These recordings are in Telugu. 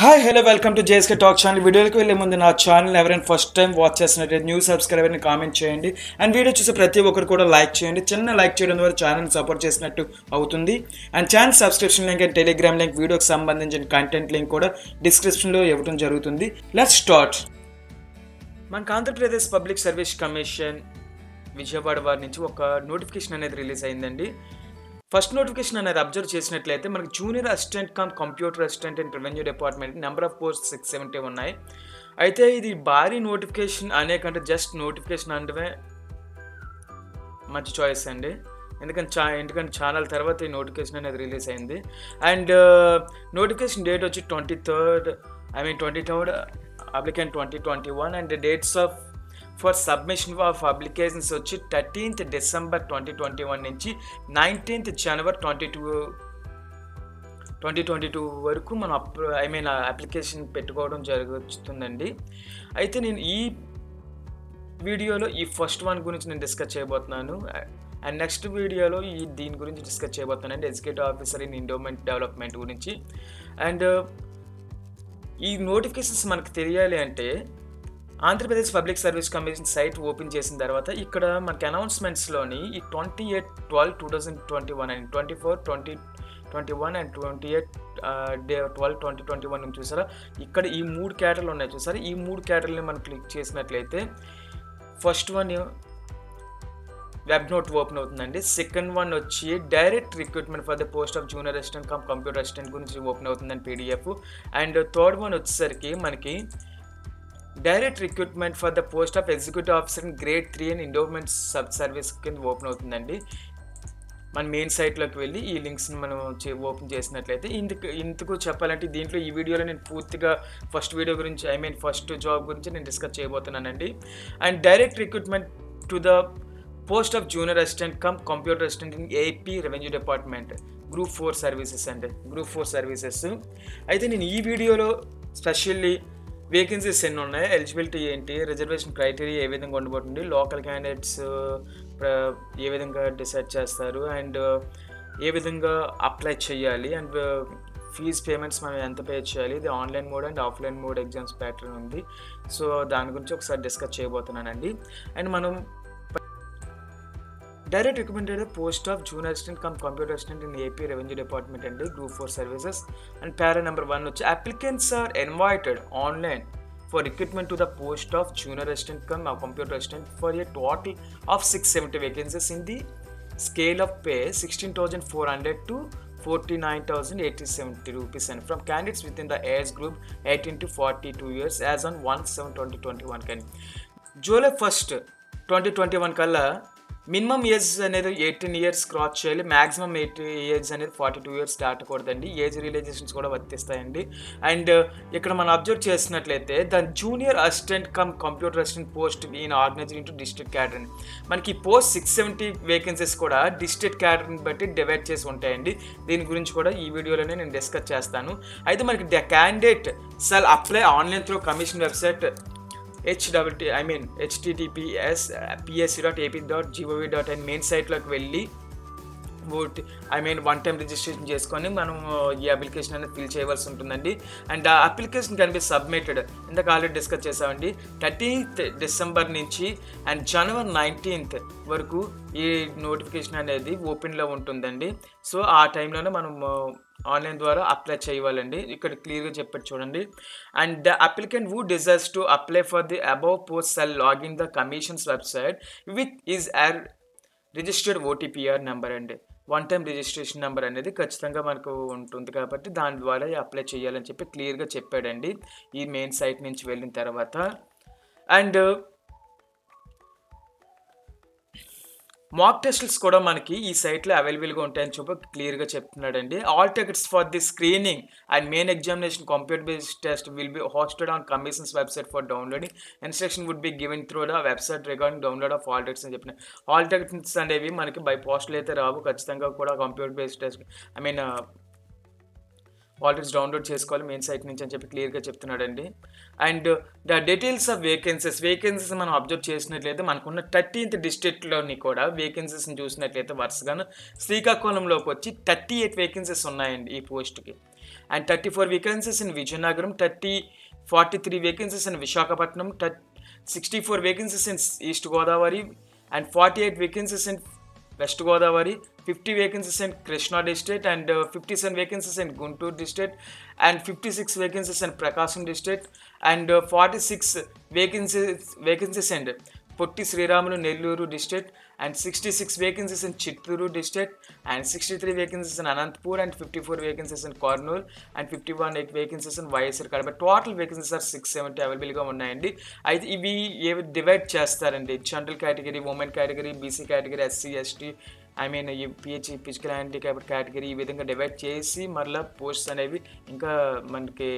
Hi hello welcome to JSK talk channel. వీడియోకి వెళ్ళే ముందు నా ఛానల్ ఎవరైనా ఫస్ట్ టైం వాచ్ చేస్తున్నట్లయితే న్యూ సబ్స్క్రైబర్ని కామెంట్ చేయండి అండ్ వీడియో చూసే ప్రతి ఒక్కరు కూడా లైక్ చేయండి. చిన్న లైక్ చేయడం ద్వారా ఛానల్ సపోర్ట్ చేసినట్టు అవుతుంది. And channel subscription link and telegram link వీడియోకి సంబంధించిన కంటెంట్ లింక్ కూడా డిస్క్రిప్షన్లో ఇవ్వడం జరుగుతుంది. Let's start. మనకు Andhra Pradesh public service commission Vijayawada వారి నుంచి ఒక నోటిఫికేషన్ అనేది రిలీజ్ అయిందండి. ఫస్ట్ నోటిఫికేషన్ అనేది అబ్జర్వ్ చేసినట్లయితే మనకి junior assistant cum computer assistant and revenue department number of post 670 ఉన్నాయి. అయితే ఇది భారీ నోటిఫికేషన్ అనే కంటే జస్ట్ నోటిఫికేషన్ అంటే మంచి చాయిస్ అండి. ఎందుకంటే ఛానల్ తర్వాత ఈ నోటిఫికేషన్ అనేది రిలీజ్ అయింది. అండ్ నోటిఫికేషన్ డేట్ వచ్చి 23rd applicant 2021 and dates of for submission of applications వచ్చి 13th December 2021 నుంచి 19th January 2022 వరకు మనం అప్లికేషన్ పెట్టుకోవడం జరుగుతుందండి. అయితే నేను ఈ వీడియోలో ఈ ఫస్ట్ వన్ గురించి నేను డిస్కస్ చేయబోతున్నాను అండ్ నెక్స్ట్ వీడియోలో దీని గురించి డిస్కస్ చేయబోతున్నాను అండి, executive officer in endowment development గురించి. అండ్ ఈ నోటిఫికేషన్స్ మనకు తెలియాలి అంటే Andhra Pradesh public service commission site open చేసిన తర్వాత ఇక్కడ మనకి అనౌన్స్మెంట్స్లోని ఈ 28/12/2021 అండ్ 24/2021 అండ్ 28/12/2021 నుంచి చూసారా, ఇక్కడ ఈ 3 కేటర్లు ఉన్నాయి చూసారా. ఈ 3 కేటర్లని మనం క్లిక్ చేసినట్లయితే first one web note open అవుతుందండి. సెకండ్ వన్ వచ్చి direct recruitment for the post of junior assistant cum computer assistant గురించి ఓపెన్ అవుతుందండి PDF. అండ్ థర్డ్ వన్ వచ్చేసరికి మనకి direct recruitment for the post of executive officer in grade 3 and endowment sub service కింద ఓపెన్ అవుతుందండి. మన మెయిన్ సైట్లోకి వెళ్ళి ఈ లింక్స్ని మనం ఓపెన్ చేసినట్లయితే ఇందుకు చెప్పాలంటే దీంట్లో ఈ వీడియోలో నేను పూర్తిగా ఫస్ట్ వీడియో గురించి ఫస్ట్ జాబ్ గురించి నేను డిస్కస్ చేయబోతున్నానండి. And direct recruitment to the post of junior assistant cum computer assistant in AP revenue department group 4 services అండి, గ్రూప్ 4 సర్వీసెస్. అయితే నేను ఈ వీడియోలో స్పెషల్లీ వేకెన్సీస్ ఎన్ని ఉన్నాయి, ఎలిజిబిలిటీ ఏంటి, రిజర్వేషన్ క్రైటీరియా ఏ విధంగా ఉండబోతుంది, లోకల్ క్యాండిడేట్స్ ఏ విధంగా డిసైడ్ చేస్తారు అండ్ ఏ విధంగా అప్లై చేయాలి అండ్ ఫీజ్ పేమెంట్స్ మనం ఎంత పే చేయాలి, ఇది online mode and offline mode exams pattern ఉంది. సో దాని గురించి ఒకసారి డిస్కస్ చేయబోతున్నానండి. అండ్ మనం direct recommended post of junior assistant cum computer assistant in AP revenue department అండి, group 4 services. And para number 1 వచ్చి applicants are invited online for recruitment to the post of junior assistant cum computer assistant for a total of 670 vacancies in the scale of pay 16,400 to 49,870 rupees and from candidates within the age group 18 to 42 years as on 1/7/2021 కానీ July 1st 2021 కల్లా మినిమం ఏజ్ అనేది 18 years క్రాస్ చేయాలి, మ్యాక్సిమం ఏజ్ అనేది 42 years దాటకూడదండి. ఏజ్ రియలైజేషన్స్ కూడా వర్తిస్తాయండి. అండ్ ఇక్కడ మనం అబ్జర్వ్ చేసినట్లయితే the junior assistant cum computer assistant post in organized into district cadre అండి. మనకి పోస్ట్ 670 వేకెన్సీస్ కూడా డిస్ట్రిక్ట్ క్యాడర్ని బట్టి డివైడ్ చేసి ఉంటాయండి. దీని గురించి కూడా ఈ వీడియోలోనే నేను డిస్కస్ చేస్తాను. అయితే మనకి the candidate shall apply online through commission website https://psc.ap.gov.in main సైట్లోకి వెళ్ళి వన్ టైం రిజిస్ట్రేషన్ చేసుకొని మనం ఈ అప్లికేషన్ అనేది ఫిల్ చేయవలసి ఉంటుందండి. అండ్ ఆ అప్లికేషన్ కెన్ బి సబ్మిటెడ్ ఇందాక ఆల్రెడీ డిస్కస్ చేసామండి 13th December నుంచి అండ్ January 19th వరకు ఈ నోటిఫికేషన్ అనేది ఓపెన్లో ఉంటుందండి. సో ఆ టైంలోనే మనం ఆన్లైన్ ద్వారా అప్లై చేయాలండి. ఇక్కడ క్లియర్గా చెప్పారు చూడండి. And the applicant who desires to apply for the above post shall login the commission's website with is registered OTPR number అండి. వన్ టైం రిజిస్ట్రేషన్ నెంబర్ అనేది ఖచ్చితంగా మనకు ఉంటుంది కాబట్టి దాని ద్వారా అప్లై చేయాలని చెప్పి క్లియర్గా చెప్పాడండి ఈ మెయిన్ సైట్ నుంచి వెళ్ళిన తర్వాత. అండ్ మాక్ టెస్ట్స్ కూడా మనకి ఈ సైట్లో అవైలబుల్గా ఉంటాయని చెప్పి క్లియర్గా చెప్తున్నాడండి. Hall tickets for the screening and main examination computer based test will be hosted on commission's website for downloading. Instruction would be given through the website regarding download of hall tickets అని చెప్పిన. ఆల్ టికెట్స్ అనేవి మనకి బై పోస్ట్లో అయితే రావు, ఖచ్చితంగా కూడా computer based test already download చేసుకోవాలి మెయిన్ సైట్ నుంచి అని చెప్పి క్లియర్గా చెప్తున్నాడండి. And the details of vacancies మనం అబ్జర్వ్ చేసినట్లయితే మనకున్న 13th డిస్ట్రిక్ట్లోని కూడా వేకెన్సీస్ని చూసినట్లయితే వరుసగా శ్రీకాకుళంలోకి వచ్చి 38 వేకెన్సీస్ ఉన్నాయండి ఈ పోస్ట్కి. and 34 vacancies in Vijayanagaram, 43 vacancies in Visakhapatnam, 64 vacancies in East Godavari, and 48 vacancies in West Godavari, 50 vacancies in Krishna district, and 57 vacancies in Guntur district, and 56 vacancies in Prakasam district, and 46 vacancies in Potti Sriramulu Nelluru district, and 66 vacancies in Chitturu district, and 63 vacancies in Anantapur, and 54 vacancies in Kurnool, and 51 vacancies in YSR Kadapa. Total vacancies are 670 available గా ఉన్నాయండి. అయితే ఇవి ఏవి డివైడ్ చేస్తారండి, general category, women category, BC category, SC ST, ఈ ఫిజికల్ హ్యాండిక్యాప్డ్ కేటగిరీ, ఈ విధంగా డివైడ్ చేసి మరలా పోస్ట్స్ అనేవి ఇంకా మనకి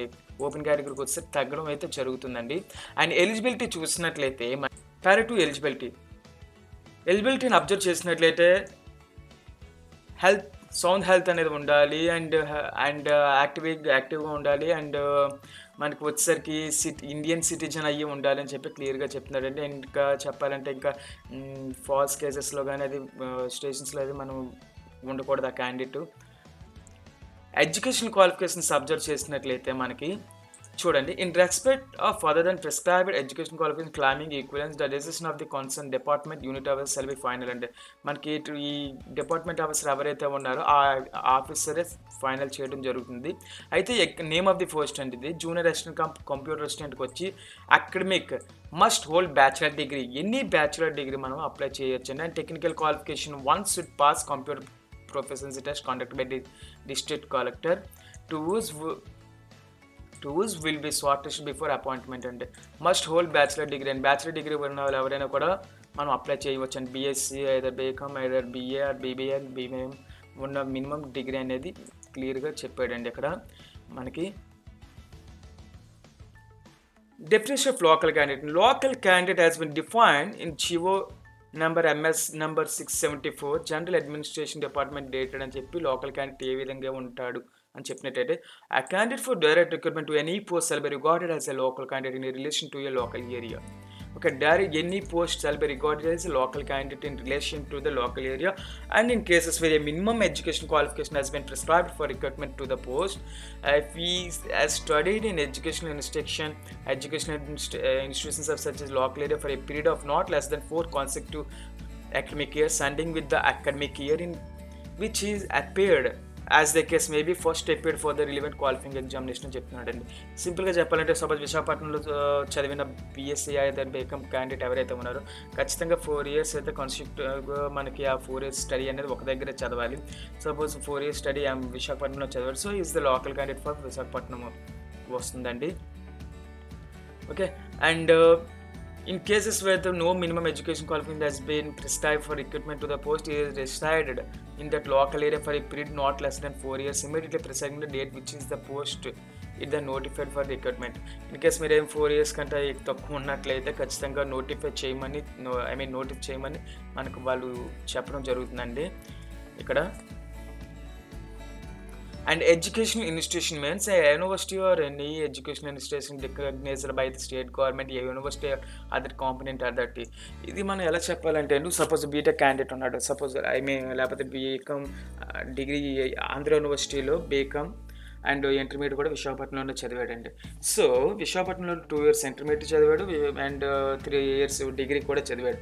ఓపెన్ కేటగిరీకి వస్తే తగ్గడం అయితే జరుగుతుందండి. అండ్ ఎలిజిబిలిటీ చూసినట్లయితే ప్యారా టు ఎలిజిబిలిటీని అబ్జర్వ్ చేసినట్లయితే సౌండ్ హెల్త్ అనేది ఉండాలి, అండ్ యాక్టివ్గా ఉండాలి, అండ్ మనకు వచ్చేసరికి ఇండియన్ సిటిజన్ అయ్యి ఉండాలి అని చెప్పి క్లియర్గా చెప్తున్నాడండి. అండ్ ఇంకా చెప్పాలంటే ఇంకా ఫాల్స్ కేసెస్లో కానీ అది స్టేషన్స్లో అది మనం ఉండకూడదు ఆ క్యాండిడేట్. ఎడ్యుకేషన్ క్వాలిఫికేషన్స్ అబ్జర్వ్ చేసినట్లయితే మనకి చూడండి, in respect of other then prescribed education qualification claiming equivalence the decision of the concern department unit officer shall be final. అంటే మనకి ఈ డిపార్ట్మెంట్ ఆఫీసర్ ఎవరైతే ఉన్నారో ఆ ఆఫీసరే ఫైనల్ చేయడం జరుగుతుంది. అయితే నేమ్ ఆఫ్ ది పోస్ట్ అంటే ఇది జూనియర్ అసిస్టెంట్ కంప్యూటర్ అసిస్టెంట్కి వచ్చి academic must hold bachelor degree, ఎన్ని బ్యాచిలర్ డిగ్రీ మనం అప్లై చేయొచ్చు. And technical qualification one should pass computer proficiency test conducted by the district collector to whose will be shortlisted before appointment. అంటే must hold bachelor degree, and bachelor degree ఉన్న వాళ్ళు ఎవరైనా కూడా మనం అప్లై చేయవచ్చు అండి. BSc, either BCom, either BA or BBA, BBM ఉన్న మినిమం డిగ్రీ అనేది క్లియర్గా చెప్పాడండి. ఇక్కడ మనకి definition of local candidate has been defined in GO number MS number 674 General Administration Department dated అని చెప్పి లోకల్ క్యాండిడేట్ ఏ విధంగా ఉంటాడు అని చెప్పినట్టయితే a candidate for direct recruitment to any post shall be regarded as a local candidate in relation to a local area. Okay, direct any post shall be regarded as a local candidate in relation to the local area, and in cases where a minimum education qualification has been prescribed for recruitment to the post, if he has studied in educational institutions of such as local area for a period of not less than 4 consecutive academic years, ending with the academic year in which he is appeared as the case may be first appeared for the relevant qualifying examination అని చెప్తున్నాడండి. సింపుల్గా చెప్పాలంటే సపోజ్ విశాఖపట్నంలో చదివిన బీఎస్సీ అయితే బీకామ్ క్యాండిడేట్ ఎవరైతే ఉన్నారో ఖచ్చితంగా 4 years అయితే కాన్స్టిట్యూట్గా మనకి ఆ 4 years స్టడీ అనేది ఒక దగ్గరే చదవాలి. సపోజ్ 4 years స్టడీ విశాఖపట్నంలో చదవాలి, so is the local candidate for Visakhapatnam వస్తుందండి. Okay, and in cases where the no minimum education qualification has been prescribed for recruitment to the post, he is resided in that local area for a period not less than 4 years immediately preceding the date which is the post it the notified for recruitment. In case మీరు 4 years కంటే తక్కువ ఉన్నట్లయితే ఖచ్చితంగా నోటిఫై చేయమని నోటిఫై చేయమని మనకు వాళ్ళు చెప్పడం జరుగుతుందండి ఇక్కడ. And educational institution means a university or any educational institution recognized by the state government, a university or other component or that. ఇది మనం ఎలా చెప్పాలంటే సపోజ్ బీటెక్ క్యాండిడేట్ ఉన్నాడు, సపోజ్ లేకపోతే బీకామ్ డిగ్రీ ఆంధ్ర యూనివర్సిటీలో బీకామ్ అండ్ ఇంటర్మీడియట్ కూడా విశాఖపట్నంలో చదివాడండి. సో విశాఖపట్నంలో 2 years ఇంటర్మీడియట్ చదివాడు అండ్ 3 years డిగ్రీ కూడా చదివాడు.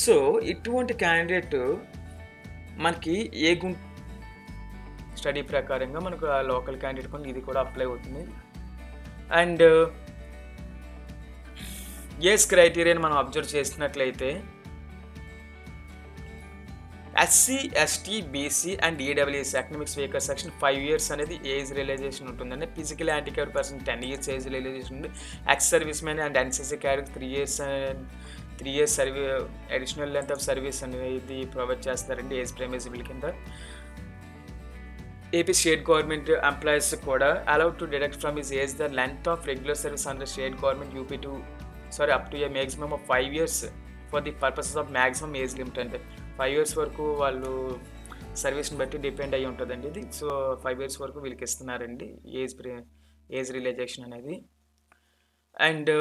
సో ఇటువంటి క్యాండిడేట్ మనకి ఏ స్టడీ ప్రకారంగా మనకు ఆ లోకల్ క్యాండిడేట్ కొన్ని ఇది కూడా అప్లై అవుతుంది. అండ్ ఏజ్ క్రైటీరియాని మనం అబ్జర్వ్ చేసినట్లయితే SC, ST, BC and EWS economically weaker section 5 years అనేది ఏజ్ రియలైజేషన్ ఉంటుందండి. Physical handicapped person 10 years age relaxation ఉంది. Ex service man and NCC cadet 3 years and 3 years additional length of service అనేది ప్రొవైడ్ చేస్తారండి ఏజ్ ప్రైమేజిబుల్ కింద. ఏపీ స్టేట్ గవర్నమెంట్ ఎంప్లాయీస్ కూడా allowed to deduct from his age the length of regular service under state government up to a maximum of 5 years for the purposes of maximum age limit. అంటే 5 years వరకు వాళ్ళు సర్వీస్ని బట్టి డిపెండ్ అయ్యి ఉంటుందండి ఇది. సో 5 years వరకు వీళ్ళకి ఇస్తున్నారండి ఏజ్ రిలేజేషన్ అనేది. అండ్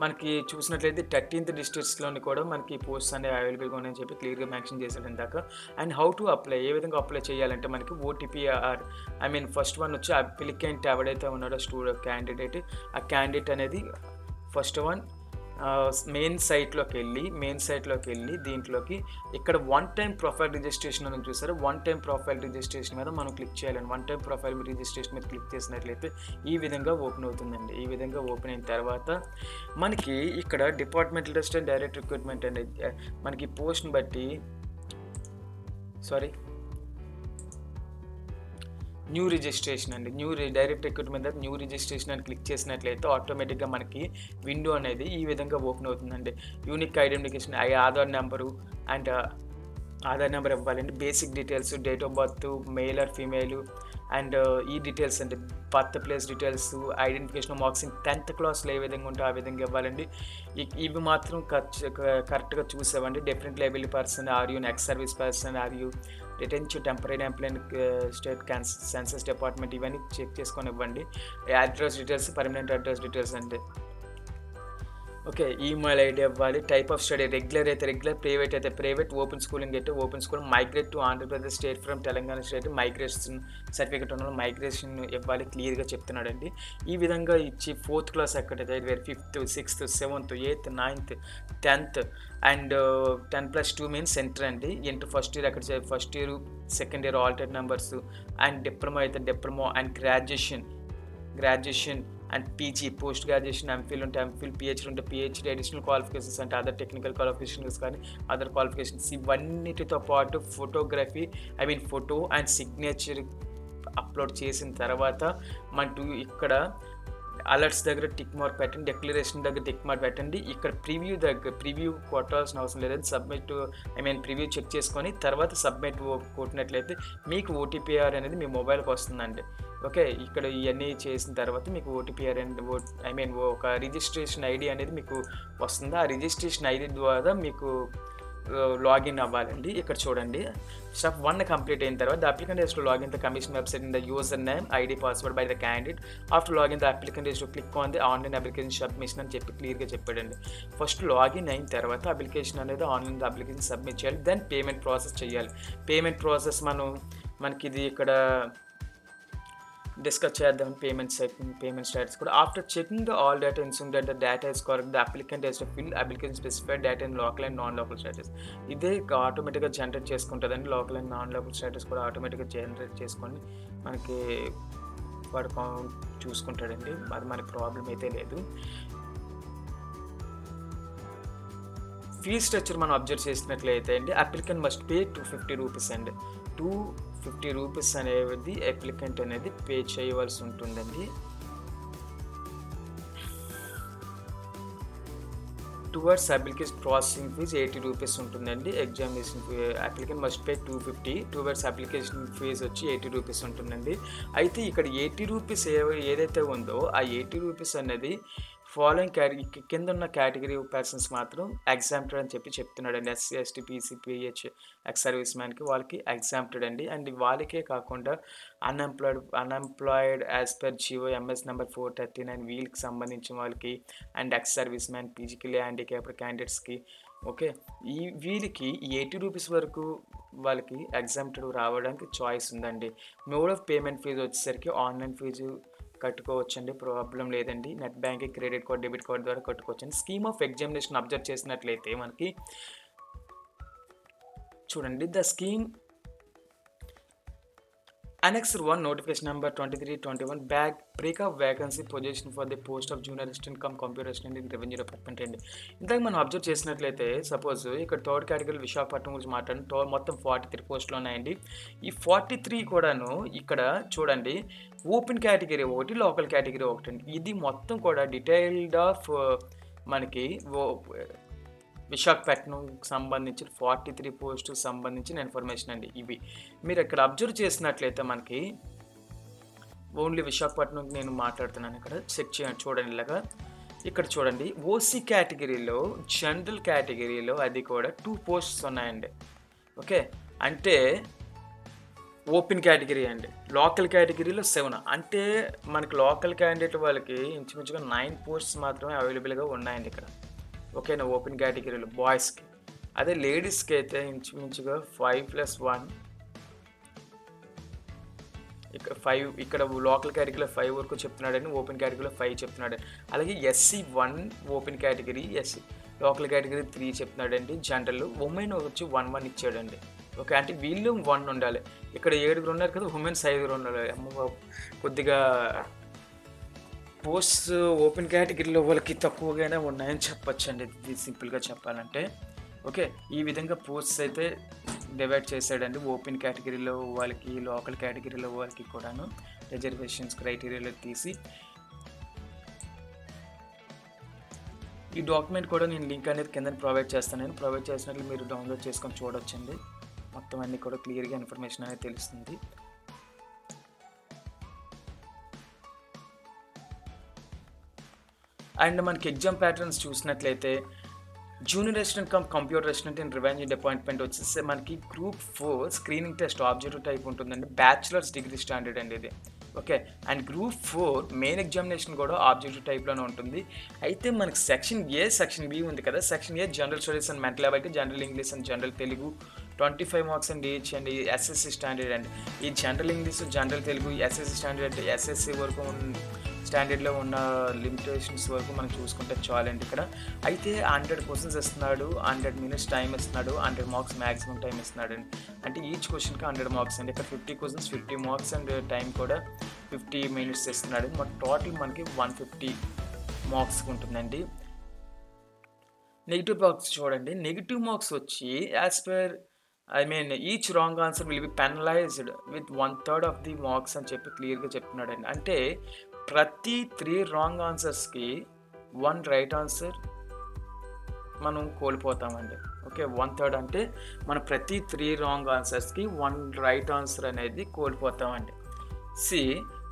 మనకి చూసినట్లయితే 13th డిస్ట్రిక్ట్స్‌లోని కూడా మనకి పోస్ట్స్ అనేవి అవైలబుల్‌గా ఉన్నాయని చెప్పి క్లియర్‌గా మెన్షన్ చేశాడు ఇందాక. అండ్ హౌ టు అప్లై, ఏ విధంగా అప్లై చేయాలంటే మనకి OTPR, I mean first one వచ్చి అప్లికెంట్ ఎవడైతే ఉన్నాడో క్యాండిడేట్, ఆ క్యాండిడేట్ అనేది ఫస్ట్ వన్ మెయిన్ సైట్లోకి వెళ్ళి దీంట్లోకి ఇక్కడ వన్ టైం ప్రొఫైల్ రిజిస్ట్రేషన్ అని చూసారు. వన్ టైం ప్రొఫైల్ రిజిస్ట్రేషన్ మీద మనం క్లిక్ చేయాలండి. వన్ టైం ప్రొఫైల్ రిజిస్ట్రేషన్ మీద క్లిక్ చేసినట్లయితే ఈ విధంగా ఓపెన్ అవుతుందండి. ఈ విధంగా ఓపెన్ అయిన తర్వాత మనకి ఇక్కడ departmental test and direct recruitment అనేది మనకి పోస్ట్ని బట్టి న్యూ రిజిస్ట్రేషన్ అండి. డైరెక్ట్ రిక్రూట్మెంట్ మీద న్యూ రిజిస్ట్రేషన్ అని క్లిక్ చేసినట్లయితే ఆటోమేటిక్గా మనకి విండో అనేది ఈ విధంగా ఓపెన్ అవుతుందండి. Unique identification, Aadhaar number and Aadhaar number ఇవ్వాలండి. Basic details, date of birth, male or female and ఈ డీటెయిల్స్ అంటే birth place details, identification marks 10th క్లాస్లో ఏ విధంగా ఉంటే ఆ విధంగా ఇవ్వాలండి. ఇవి మాత్రం కరెక్ట్గా చూసేవండి. Different liability person, are you ex service person, are you retrenched temporary employment state census department, ఇవన్నీ చెక్ చేసుకొని ఇవ్వండి. Address details, permanent address details అండి. ఓకే, ఈమెయిల్ ఐడి ఇవ్వాలి. టైప్ ఆఫ్ స్టడీ రెగ్యులర్ అయితే రెగ్యులర్, ప్రైవేట్ అయితే ప్రైవేట్, ఓపెన్ స్కూలింగ్ అయితే open school, migrate to Andhra Pradesh state from Telangana state, migration certificate ఉన్న మైగ్రేషన్ ఇవ్వాలి. క్లియర్గా చెప్తున్నాడండి. ఈ విధంగా ఇచ్చి 4th క్లాస్ ఎక్కడైతే 5th, 6th, 7th, 8th, 9th, 10th and 10+2 means centre అండి. ఇంటర్ ఫస్ట్ ఇయర్ అక్కడ first year, second year alternate numbers and diploma అయితే diploma and graduation and PG, post graduation, MPhil ఉంటే ఎంఫిల్, పిహెచ్డీ ఉంటే పిహెచ్డీ, అడిషనల్ క్వాలిఫికేషన్స్ అంటే అదర్ టెక్నికల్ క్వాలిఫికేషన్స్ కానీ అదర్ క్వాలిఫికేషన్స్, ఇవన్నిటితో పాటు photography, I mean photo and signature upload చేసిన తర్వాత మనకు ఇక్కడ అలర్ట్స్ దగ్గర టిక్ మార్క్ పెట్టండి, డిక్లరేషన్ దగ్గర టిక్ మార్క్ పెట్టండి. ఇక్కడ ప్రివ్యూ కొట్టాల్సిన అవసరం లేదండి. Submit, I mean preview check చేసుకొని తర్వాత సబ్మిట్ కొట్టినట్లయితే మీకు ఓటీపీఆర్ అనేది మీ మొబైల్కి వస్తుందండి. ఓకే, ఇక్కడ ఇవన్నీ చేసిన తర్వాత మీకు ఓటీపీఆర్ అండ్ ఐ మీన్ ఒక రిజిస్ట్రేషన్ ఐడి అనేది మీకు వస్తుంది. ఆ రిజిస్ట్రేషన్ ఐడి ద్వారా మీకు లాగిన్ అవ్వాలండి. ఇక్కడ చూడండి, స్టెప్ 1 కంప్లీట్ అయిన తర్వాత the applicant has to login the commission website in the user name, ID, password by the candidate. After login the applicant has to click on the online application submission అని చెప్పి క్లియర్గా చెప్పాడండి. ఫస్ట్ లాగిన్ అయిన తర్వాత అప్లికేషన్ అనేది ఆన్లైన్ అప్లికేషన్ సబ్మిట్ చేయాలి. దెన్ పేమెంట్ ప్రాసెస్ చేయాలి. పేమెంట్ ప్రాసెస్ మనకి ఇది ఇక్కడ డిస్కస్ చేద్దాం. పేమెంట్ స్టేటస్ కూడా after checking the all data assume that the data is correct, the applicant has to fill application specified data in local and non local status. ఇదే ఆటోమేటిక్గా జనరేట్ చేసుకుంటుందండి. Local and non local status కూడా ఆటోమేటిక్గా జనరేట్ చేసుకొని మనకి వాడు చూసుకుంటాడండి. అది మనకి ప్రాబ్లం అయితే లేదు. ఫీ స్ట్రక్చర్ మనం అబ్జర్వ్ చేసినట్లయితే అండి, అప్లికెంట్ మస్ట్ పే 250 రూపీస్ అండి. 250 రూపీస్ అనేది అప్లికెంట్ అనేది పే చేయవలసి ఉంటుందండి. Towards application processing fees 80 rupees ఉంటుందండి. Examination applicant must pay 250, towards application fees వచ్చి 80 రూపీస్ ఉంటుందండి. అయితే ఇక్కడ 80 రూపీస్ ఏదైతే ఉందో ఆ 80 రూపీస్ అనేది ఫాలోయింగ్ కింద ఉన్న కేటగిరీ పర్సన్స్ మాత్రం ఎగ్జామ్టెడ్ అని చెప్తున్నాడు అండి. SC, ST, PC, PH, ex service మ్యాన్కి వాళ్ళకి ఎగ్జామ్టెడ్ అండి. అండ్ వాళ్ళకే కాకుండా unemployed as per GO MS number 439 వీళ్ళకి సంబంధించిన వాళ్ళకి and ex service man, physically handicapped క్యాండిడేట్స్కి, ఓకే, వీళ్ళకి 80 రూపీస్ వరకు వాళ్ళకి ఎగ్జామ్టెడ్ రావడానికి చాయిస్ ఉందండి. మోడ్ ఆఫ్ పేమెంట్ ఫీజు వచ్చేసరికి ఆన్లైన్ ఫీజు కట్టుకోవచ్చండి, ప్రాబ్లం లేదండి. Net banking, credit card, debit card ద్వారా కట్టుకోవచ్చండి. స్కీమ్ ఆఫ్ ఎగ్జామినేషన్ అబ్జర్వ్ చేసినట్లయితే మనకి చూడండి, the scheme Annexure 1 notification number 2321 break-up vacancy position for the post of junior assistant cum computer assistant in revenue department అండి. ఇందాక మనం అబ్జర్వ్ చేసినట్లయితే సపోజ్ ఇక్కడ థర్డ్ కేటగిరీ విశాఖపట్నం గురించి మాట్లాడిన మొత్తం 43 పోస్టులు ఉన్నాయండి. ఈ 43 కూడాను ఇక్కడ చూడండి, ఓపెన్ కేటగిరీ ఒకటి, లోకల్ కేటగిరీ ఒకటి అండి. ఇది మొత్తం కూడా డీటెయిల్డ్ ఆఫ్ మనకి విశాఖపట్నం సంబంధించిన 43 పోస్టుకు సంబంధించిన ఇన్ఫర్మేషన్ అండి. ఇవి మీరు ఇక్కడ అబ్జర్వ్ చేసినట్లయితే మనకి ఓన్లీ విశాఖపట్నం నేను మాట్లాడుతున్నాను. ఇక్కడ చెక్ చేయండి, చూడండి ఇలాగా. ఇక్కడ చూడండి, ఓసీ కేటగిరీలో, జనరల్ కేటగిరీలో అది కూడా 2 పోస్ట్స్ ఉన్నాయండి. ఓకే, అంటే ఓపెన్ కేటగిరీ అండి. లోకల్ కేటగిరీలో 7 అంటే మనకి లోకల్ క్యాండిడేట్ వాళ్ళకి ఇంచుమించుగా 9 పోస్ట్స్ మాత్రమే అవైలబుల్‌గా ఉన్నాయండి ఇక్కడ. ఓకేనా? ఓపెన్ కేటగిరీలో బాయ్స్‌కి. అదే లేడీస్‌కి అయితే ఇంచుమించుగా 5+1 ఇక్కడ 5 ఇక్కడ లోకల్ కేటగిరీలో 5 వరకు చెప్తున్నాడండి. ఓపెన్ కేటగిరీలో 5 చెప్తున్నాడు. అలాగే SC 1 open category, local category 3 చెప్తున్నాడండి. జనరల్ ఉమెన్ వచ్చి 1 ఇచ్చాడండి. ఓకే. అంటే వీళ్ళు 1 ఉండాలి. ఇక్కడ 7 ఉన్నారు కదా! ఉమెన్స్ 5 ఉండాలి. అమ్మ బాబు! కొద్దిగా పోస్ట్స్ ఓపెన్ కేటగిరీలో వాళ్ళకి తక్కువగానే ఉన్నాయని చెప్పొచ్చండి. ఇది సింపుల్‌గా చెప్పాలంటే. ఓకే. ఈ విధంగా పోస్ట్స్ అయితే డివైడ్ చేశాడండి. ఓపెన్ కేటగిరీలో వాళ్ళకి, లోకల్ కేటగిరీలో వాళ్ళకి కూడాను రిజర్వేషన్స్ క్రైటీరియాలో తీసి. ఈ డాక్యుమెంట్ కూడా నేను లింక్ అనేది కింద ప్రొవైడ్ చేస్తాను. ప్రొవైడ్ చేసినట్లు మీరు డౌన్లోడ్ చేసుకొని చూడొచ్చండి. మొత్తం అన్నీ కూడా క్లియర్‌గా ఇన్ఫర్మేషన్ అనేది తెలుస్తుంది. అండ్ మనకి ఎగ్జామ్ ప్యాటర్న్స్ చూసినట్లయితే junior resident come computer resident in revenue department వచ్చేసి మనకి group 4 screening test objective type ఉంటుందండి. బ్యాచిలర్స్ డిగ్రీ స్టాండర్డ్ అండి ఇది. Okay. And group 4 main examination కూడా ఆబ్జెక్టివ్ టైప్లోనే ఉంటుంది. అయితే మనకి సెక్షన్ ఏ, సెక్షన్ బి ఉంది కదా! Section A general studies and mental ability, general English and general Telugu 25 marks and each అండి. ఎస్ఎస్సి స్టాండర్డ్ అండి. ఈ general English, general Telugu, SSC standard అంటే ఎస్ఎస్సి వరకు స్టాండర్డ్లో ఉన్న లిమిటేషన్స్ వరకు మనం చూసుకుంటే చాలండి ఇక్కడ. అయితే 100 క్వశ్చన్స్ ఇస్తున్నాడు, 100 మినిట్స్ టైం ఇస్తున్నాడు, 100 మార్క్స్ మ్యాక్సిమం టైం ఇస్తున్నాడు అండి. అంటే ఈచ్ క్వశ్చన్కి 100 మార్క్స్ అండి. ఇక్కడ 50 క్వశ్చన్స్ 50 మార్క్స్ అండ్ టైం కూడా 50 మినిట్స్ ఇస్తున్నాడు. మొత్తం టోటల్ మనకి 150 మార్క్స్ ఉంటుందండి. నెగిటివ్ మార్క్స్ చూడండి. నెగిటివ్ మార్క్స్ వచ్చి as per each wrong answer will be penalised with 1/3 of the marks అని చెప్పి క్లియర్గా చెప్తున్నాడండి. అంటే ప్రతి 3 రాంగ్ ఆన్సర్స్కి 1 రైట్ ఆన్సర్ మనం కోల్పోతామండి. ఓకే. 1/3 అంటే మనం ప్రతి 3 రాంగ్ ఆన్సర్స్కి 1 రైట్ ఆన్సర్ అనేది కోల్పోతామండి. C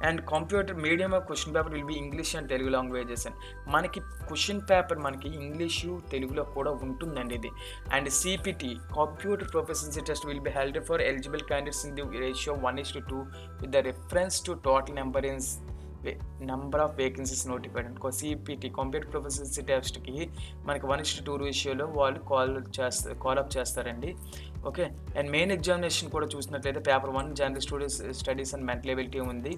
and computer medium of question paper will be English and Telugu languages అండి. మనకి క్వశ్చన్ పేపర్ మనకి ఇంగ్లీషు, తెలుగులో కూడా ఉంటుందండి ఇది. And CPT computer proficiency test will be held for eligible candidates in the ratio 1:2 with the reference to total number of vacancies notified అండి. సిపిటి కంప్యూటర్ ప్రొఫెషన్సీ టెస్ట్కి మనకి 1:2 రేషియోలో వాళ్ళు కాల్ అప్ చేస్తారండి. ఓకే. అండ్ మెయిన్ ఎగ్జామినేషన్ కూడా చూసినట్లయితే paper 1 general studies and mental ability ఉంది.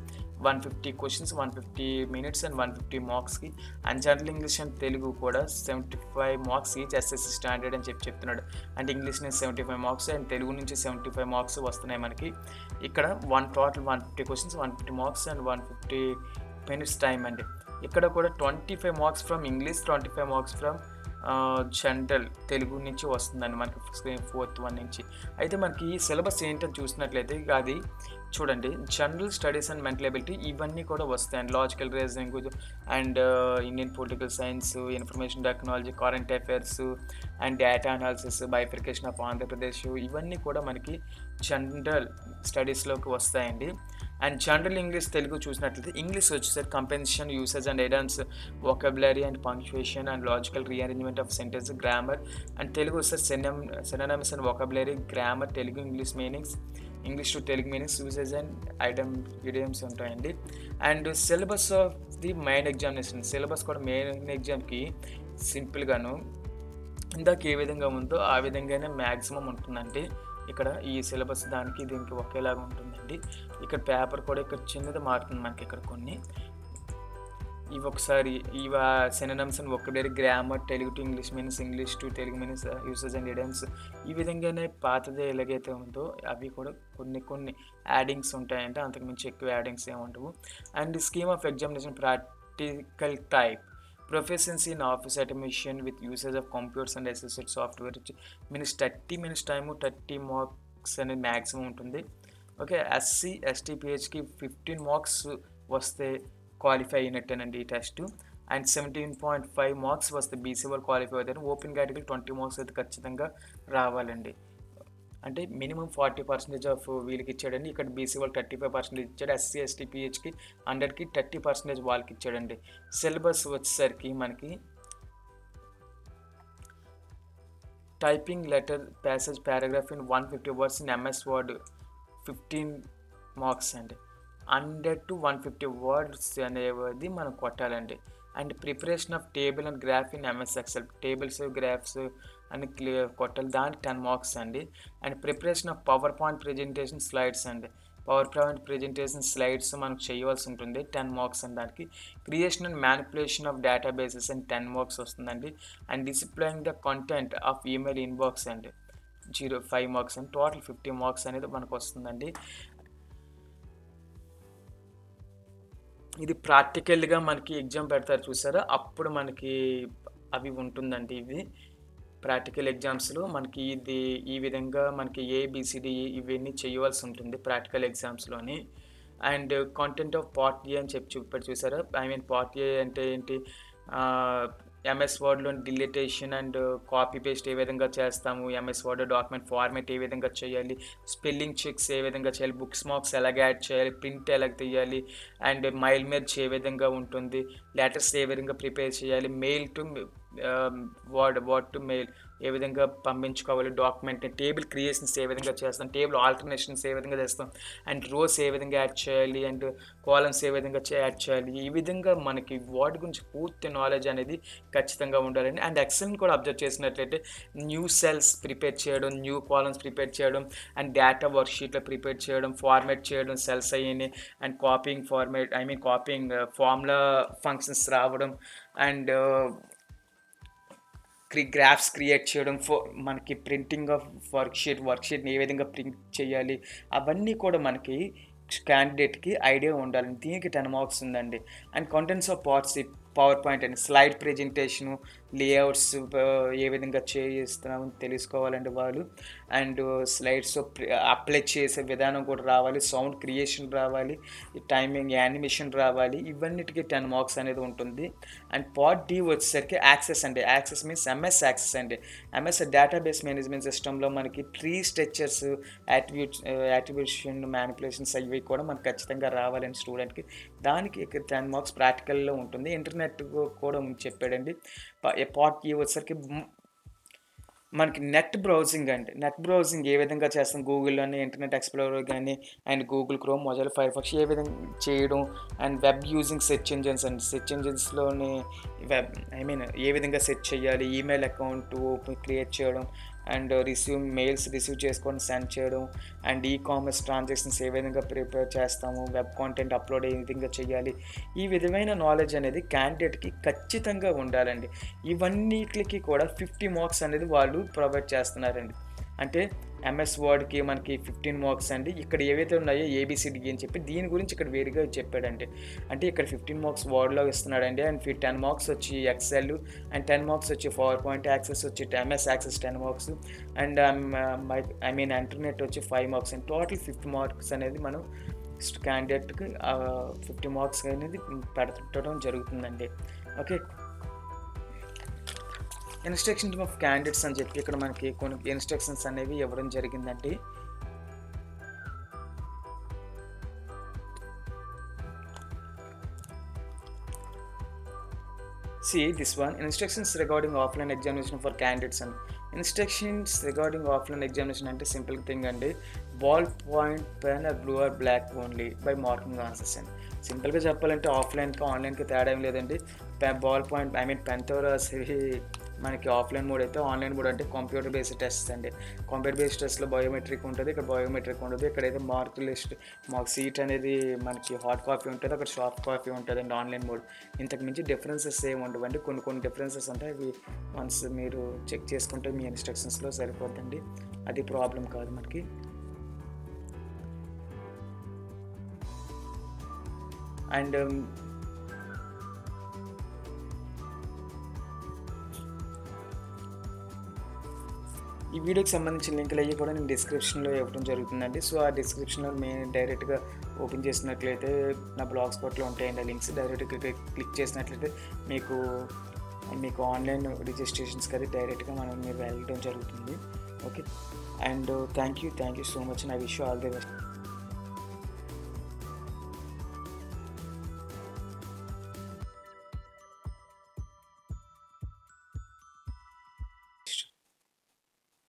150 క్వశ్చన్స్, 150 మినిట్స్ అండ్ 150 మార్క్స్కి. And general English and Telugu కూడా 75 మార్క్స్ ఈచ్ ఎస్ఎస్సి స్టాండర్డ్ అని చెప్తున్నాడు. అంటే ఇంగ్లీష్ నుంచి 75 మార్క్స్ అండ్ తెలుగు నుంచి 75 మార్క్స్ వస్తున్నాయి మనకి. ఇక్కడ total 150 questions, 150 marks and 150 minutes time అండి. ఇక్కడ కూడా 25 marks from English, 25 marks from general Telugu నుంచి వస్తుందండి మనకి 4th 1 నుంచి. అయితే మనకి సిలబస్ ఏంటని చూసినట్లయితే అది చూడండి. General studies and mental ability ఇవన్నీ కూడా వస్తాయండి. Logical reasoning and Indian political science, information technology, current affairs and data analysis, bifurcation of Andhra Pradesh ఇవన్నీ కూడా మనకి జనరల్ స్టడీస్లోకి వస్తాయండి. అండ్ జనరల్ ఇంగ్లీష్ తెలుగు చూసినట్లయితే ఇంగ్లీష్ వచ్చేసరికి comprehension, usage and idioms, vocabulary and punctuation and logical rearrangement of sentence, grammar. And Telugu వచ్చేసరికి synonyms and vocabulary, grammar, Telugu English meanings, English to Telugu meanings, usage and idioms ఉంటాయండి. And syllabus of the main examination, syllabus కూడా మెయిన్ ఎగ్జామ్కి సింపుల్గాను ఇందాక ఏ విధంగా ఉందో ఆ విధంగానే మ్యాక్సిమం ఉంటుందండి. ఇక్కడ ఈ సిలబస్ దానికి దీనికి ఒకేలాగా ఉంటుందండి. ఇక్కడ పేపర్ కూడా ఇక్కడ చిన్నది మారుతుంది మనకి. ఇక్కడ కొన్ని ఇవి ఒకసారి synonyms and vocabulary, grammar, Telugu to English meanings, English to Telugu meanings, usage and idioms ఈ విధంగానే పాతదే ఎలాగైతే ఉందో అవి కూడా కొన్ని యాడింగ్స్ ఉంటాయంటే అంతకుమించి ఎక్కువ యాడింగ్స్ ఏముండవు. And scheme of examination practical type, proficiency in office automation with usage of computers and associate software 30 minutes time, 30 marks అనేది మ్యాక్సిమం ఉంటుంది. ఓకే. ఎస్సీ ఎస్టీ పిహెచ్కి 15 మార్క్స్ వస్తే క్వాలిఫై అయినట్టేనండి ఈ టెస్ట్. అండ్ 17.5 మార్క్స్ వస్తే బీసీ వాళ్ళు క్వాలిఫై అవుతారు. ఓపెన్ కేటగిరీ 20 మార్క్స్ అయితే ఖచ్చితంగా రావాలండి. అంటే మినిమం 40% ఆఫ్ వీళ్ళకి ఇచ్చాడండి. ఇక్కడ బీసీ వాళ్ళు 35% ఇచ్చాడు. ఎస్సీ ఎస్టీ పిహెచ్కి 100కి 30% వాళ్ళకి ఇచ్చాడండి. సిలబస్ వచ్చేసరికి మనకి typing letter, passage, paragraph in 150 words in MS Word 15 marks అండి. 100 to 150 వర్డ్స్ అనేది మనం కొట్టాలండి. And preparation of table and graph in MS Excel, tables graphs అని కొట్టాలి, దానికి 10 మార్క్స్ అండి. And preparation of PowerPoint presentation slides అండి, పవర్ పాయింట్ ప్రెజెంటేషన్ స్లైడ్స్ మనకు చేయవలసి ఉంటుంది, 10 మార్క్స్ అండి. దానికి creation and manipulation of databases and 10 marks వస్తుందండి. And discipline the content of email inbox అండి 5 మార్క్స్ అండి. టోటల్ 50 మార్క్స్ అనేది మనకు వస్తుందండి. ఇది ప్రాక్టికల్గా మనకి ఎగ్జామ్ పెడతారు చూసారా, అప్పుడు మనకి అవి ఉంటుందండి. ఇవి ప్రాక్టికల్ ఎగ్జామ్స్లో మనకి ఇది ఈ విధంగా మనకి ఏబిసిడి ఇవన్నీ చేయవలసి ఉంటుంది ప్రాక్టికల్ ఎగ్జామ్స్లోని. And content of part A అని చెప్పి చూపారు చూసారా, ఐ మీన్ పార్ట్ ఏ అంటే ఏంటి, ఎంఎస్ వర్డ్లో డిలీటేషన్ అండ్ కాపీ పేస్ట్ ఏ విధంగా చేస్తాము, ఎంఎస్ వర్డ్ డాక్యుమెంట్ ఫార్మేట్ ఏ విధంగా చేయాలి, స్పెల్లింగ్ చెక్స్ ఏ విధంగా చేయాలి, బుక్స్ మార్క్స్ ఎలాగ యాడ్ చేయాలి, ప్రింట్ ఎలాగ తీయాలి, అండ్ మెయిల్ మెర్జ్ ఏ విధంగా ఉంటుంది, లెటర్స్ ఏ విధంగా ప్రిపేర్ చేయాలి, mail to word to mail ఏ విధంగా పంపించుకోవాలి, డాక్యుమెంట్ టేబుల్ క్రియేషన్స్ ఏ విధంగా చేస్తాం, టేబుల్ ఆల్టర్నేషన్స్ ఏ విధంగా చేస్తాం, అండ్ రోస్ ఏ విధంగా యాడ్ చేయాలి, అండ్ కాలమ్స్ ఏ విధంగా యాడ్ చేయాలి. ఈ విధంగా మనకి వాటి గురించి పూర్తి నాలెడ్జ్ అనేది ఖచ్చితంగా ఉండాలండి. అండ్ ఎక్సెల్ని కూడా అబ్జర్వ్ చేసినట్లయితే న్యూ సెల్స్ ప్రిపేర్ చేయడం, న్యూ కాలమ్స్ ప్రిపేర్ చేయడం, అండ్ డేటా వర్క్షీట్లో ప్రిపేర్ చేయడం, ఫార్మేట్ చేయడం సెల్స్ అయ్యి, and copying format I mean copying formula functions రావడం, అండ్ గ్రాఫ్స్ క్రియేట్ చేయడం, మనకి ప్రింటింగ్ ఆఫ్ వర్క్షీట్ని ఏ విధంగా ప్రింట్ చేయాలి, అవన్నీ కూడా మనకి క్యాండిడేట్కి ఐడియా ఉండాలండి. దీనికి 10 మార్క్స్ ఉందండి. And contents of power point అండి, స్లైడ్ ప్రెజెంటేషను, లేఅవుట్స్ ఏ విధంగా చేస్తున్నామని తెలుసుకోవాలండి వాళ్ళు. అండ్ స్లైడ్స్ అప్లై చేసే విధానం కూడా రావాలి, సౌండ్ క్రియేషన్ రావాలి, టైమింగ్ యానిమేషన్ రావాలి, ఇవన్నిటికీ 10 మార్క్స్ అనేది ఉంటుంది. అండ్ పార్ట్ డి వచ్చేసరికి యాక్సెస్ అండి, యాక్సెస్ మీన్స్ ఎంఎస్ యాక్సెస్ అండి. ఎంఎస్ డేటాబేస్ మేనేజ్మెంట్ సిస్టంలో మనకి ట్రీ స్ట్రక్చర్స్, యాట్రిబ్యూషన్ మ్యానిపులేషన్స్ అవి కూడా మనకు ఖచ్చితంగా రావాలండి స్టూడెంట్కి. దానికి 10 మార్క్స్ ప్రాక్టికల్లో ఉంటుంది. ఇంటర్నెట్ కూడా చెప్పాడండి. పార్ట్ ఈ వచ్చేసరికి మనకి నెట్ బ్రౌజింగ్ అండి, నెట్ బ్రౌజింగ్ ఏ విధంగా చేస్తాం, గూగుల్లోని ఇంటర్నెట్ ఎక్స్ప్లోరర్ కానీ అండ్ గూగుల్ క్రోమ్, మొజైలా ఫైర్ఫాక్స్ ఏ విధంగా చేయడం, and web using search engines అండి, సెర్చ్ ఇంజిన్స్లోని వెబ్ ఏ విధంగా సెర్చ్ చేయాలి, ఈమెయిల్ అకౌంట్ క్రియేట్ చేయడం, అండ్ మెయిల్స్ రిసీవ్ చేసుకొని సెండ్ చేయడం, అండ్ కామర్స్ ట్రాన్సాక్షన్స్ ఏ విధంగా ప్రిపేర్ చేస్తాము, వెబ్ కాంటెంట్ అప్లోడ్ ఏ విధంగా చేయాలి, ఈ విధమైన నాలెడ్జ్ అనేది క్యాండిడేట్కి ఖచ్చితంగా ఉండాలండి. ఇవన్నిటికి కూడా 50 మార్క్స్ అనేది వాళ్ళు ప్రొవైడ్ చేస్తున్నారండి. అంటే ఎంఎస్ వర్డ్కి మనకి 15 మార్క్స్ అండి. ఇక్కడ ఏవైతే ఉన్నాయో ఏబిసిడి అని చెప్పి దీని గురించి ఇక్కడ వేరుగా చెప్పాడండి. అంటే ఇక్కడ 15 మార్క్స్ వర్డ్లో ఇస్తున్నాడండి. అండ్ 10 మార్క్స్ వచ్చి ఎక్సెల్, అండ్ 10 మార్క్స్ వచ్చి పవర్ పాయింట్ యాక్సెస్ వచ్చి MS access 10 marks, and internet వచ్చి 5 మార్క్స్ అండ్ టోటల్ 50 మార్క్స్ అనేది మనం క్యాండిడేట్కి 50 మార్క్స్ అనేది పెట్టడం జరుగుతుందండి. ఓకే, ఇన్స్ట్రక్షన్స్ ఆఫ్ క్యాండిడేట్స్ అని చెప్పి ఇక్కడ మనకి కొన్ని ఇన్స్ట్రక్షన్స్ అనేవి ఇవ్వడం జరిగిందండి. See this one, instructions regarding offline examination for candidates. And instructions regarding offline examination అంటే సింపుల్ థింగ్ అండి, ball point pen blue or black only by marking answers అండి. సింపుల్గా చెప్పాలంటే ఆఫ్లైన్కి ఆన్లైన్కి తేడా ఏం లేదండి. బాల్ పాయింట్ పెన్తో రాసేవి మనకి ఆఫ్లైన్ మోడ్ అయితే, ఆన్లైన్ మోడ్ అంటే కంప్యూటర్ బేస్డ్ టెస్ట్ అండి. కంప్యూటర్ బేస్డ్ టెస్ట్లో బయోమెట్రిక్ ఉంటుంది, ఇక్కడ బయోమెట్రిక్ ఉండదు. ఇక్కడైతే మార్క్ లిస్ట్ మాకు సీట్ అనేది మనకి హార్డ్ కాపీ ఉంటుంది, అక్కడ సాఫ్ట్ కాపీ ఉంటుంది అండి ఆన్లైన్ మోడ్. ఇంతకు మించి డిఫరెన్సెస్ ఏమి ఉండవండి. కొన్ని డిఫరెన్సెస్ ఉంటాయి, అవి వన్స్ మీరు చెక్ చేసుకుంటే మీ ఇన్స్ట్రక్షన్స్లో సరిపోద్దండి, అది ప్రాబ్లం కాదు మనకి. అండ్ ఈ వీడియోకి సంబంధించిన లింకులు అయ్యి కూడా నేను డిస్క్రిప్షన్లో ఇవ్వడం జరుగుతుందండి. సో ఆ డిస్క్రిప్షన్లో మేము డైరెక్ట్గా ఓపెన్ చేసినట్లయితే నా బ్లాగ్ స్పాట్లో ఉంటాయండి ఆ లింక్స్. డైరెక్ట్గా క్లిక్ చేసినట్లయితే మీకు ఆన్లైన్ రిజిస్ట్రేషన్స్కి అది డైరెక్ట్గా మీరు వెళ్ళడం జరుగుతుంది. Okay, and thank you so much, and I wish you all the best.